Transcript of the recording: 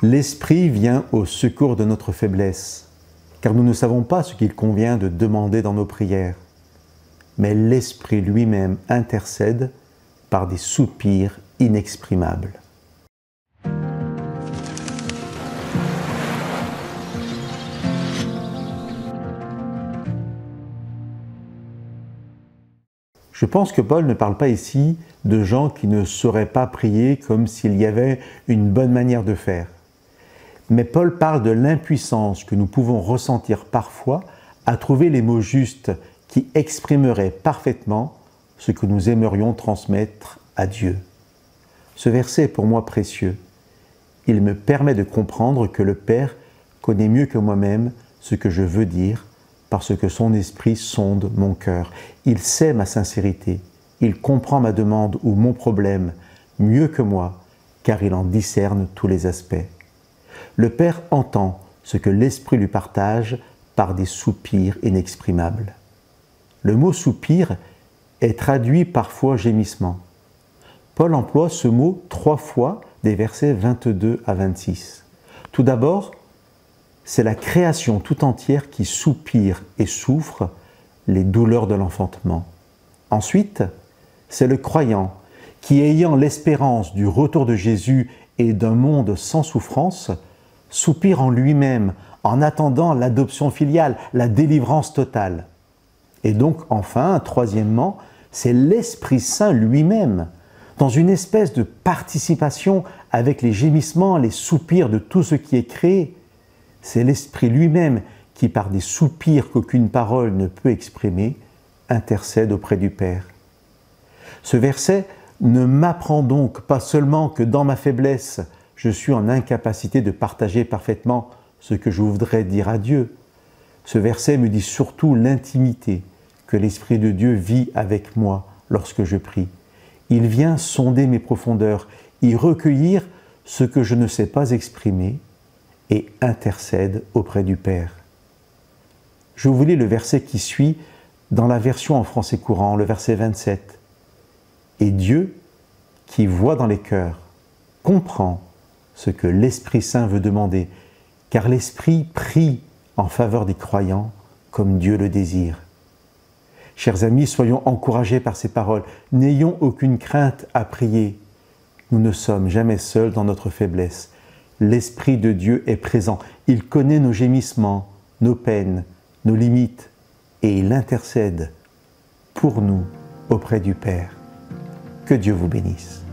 L'Esprit vient au secours de notre faiblesse, car nous ne savons pas ce qu'il convient de demander dans nos prières. Mais l'Esprit lui-même intercède par des soupirs inexprimables. Je pense que Paul ne parle pas ici de gens qui ne sauraient pas prier comme s'il y avait une bonne manière de faire. Mais Paul parle de l'impuissance que nous pouvons ressentir parfois à trouver les mots justes qui exprimeraient parfaitement ce que nous aimerions transmettre à Dieu. Ce verset est pour moi précieux. Il me permet de comprendre que le Père connaît mieux que moi-même ce que je veux dire, parce que son esprit sonde mon cœur. Il sait ma sincérité, il comprend ma demande ou mon problème mieux que moi, car il en discerne tous les aspects. Le Père entend ce que l'Esprit lui partage par des soupirs inexprimables. Le mot soupir est traduit parfois gémissement. Paul emploie ce mot 3 fois des versets 22 à 26. Tout d'abord, c'est la création tout entière qui soupire et souffre les douleurs de l'enfantement. Ensuite, c'est le croyant qui, ayant l'espérance du retour de Jésus et d'un monde sans souffrance, soupire en lui-même en attendant l'adoption filiale, la délivrance totale. Et donc, enfin, troisièmement, c'est l'Esprit Saint lui-même, dans une espèce de participation avec les gémissements, les soupirs de tout ce qui est créé. C'est l'Esprit lui-même qui, par des soupirs qu'aucune parole ne peut exprimer, intercède auprès du Père. Ce verset ne m'apprend donc pas seulement que dans ma faiblesse, je suis en incapacité de partager parfaitement ce que je voudrais dire à Dieu. Ce verset me dit surtout l'intimité que l'Esprit de Dieu vit avec moi lorsque je prie. Il vient sonder mes profondeurs, y recueillir ce que je ne sais pas exprimer et intercède auprès du Père. Je vous lis le verset qui suit dans la version en français courant, le verset 27. « Et Dieu, qui voit dans les cœurs, comprend ce que l'Esprit Saint veut demander, car l'Esprit prie en faveur des croyants comme Dieu le désire. » Chers amis, soyons encouragés par ces paroles. N'ayons aucune crainte à prier. Nous ne sommes jamais seuls dans notre faiblesse. L'Esprit de Dieu est présent. Il connaît nos gémissements, nos peines, nos limites, et il intercède pour nous auprès du Père. Que Dieu vous bénisse.